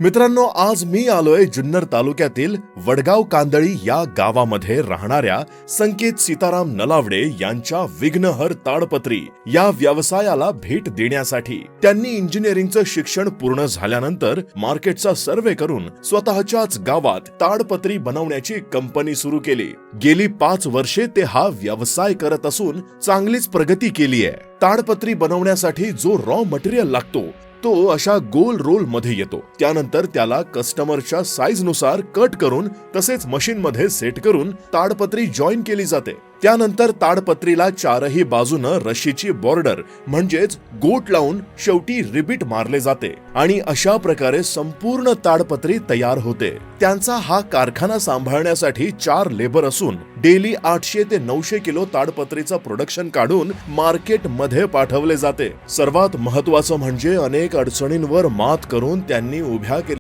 मित्रांनो, आज मी आलोय जुन्नर तालुक्यातील वडगाव कांदळी या गावामध्ये राहणाऱ्या संकेत सीताराम नलावडे यांच्या विघ्नहर ताडपत्री या व्यवसायाला भेट देण्यासाठी. त्यांनी इंजिनिअरिंगचं शिक्षण पूर्ण झाल्यानंतर मार्केटचा सर्वे करून स्वतःच्याच गावात ताडपत्री बनवण्याची कंपनी सुरू केली. गेली 5 वर्षे ते हा व्यवसाय करत असून चांगलीच प्रगती केली आहे. ताडपत्री बनवण्यासाठी जो रॉ मटेरियल लागतो तो अशा गोल रोल मध्ये येतो. त्यानंतर त्याला कस्टमरच्या साईज नुसार कट करून तसेच मशीन मध्ये सेट करून ताडपत्री जॉईन केली जाते. त्यानंतर ताडपत्रीला चारही बाजूनं रशीची बॉर्डर म्हणजेच गोट लावून शेवटी रिबीट मारले जाते आणि अशा प्रकारे संपूर्ण ताडपत्री तयार होते. त्यांचा हा कारखाना सांभाळण्यासाठी 4 लेबर असून डेली 800 ते 900 किलो ताडपत्रीचं प्रोडक्शन काढून मार्केट मध्ये पाठवले जाते. सर्वात महत्त्वाचं म्हणजे अनेक अडचणींवर मात करून त्यांनी उभ्या केल्या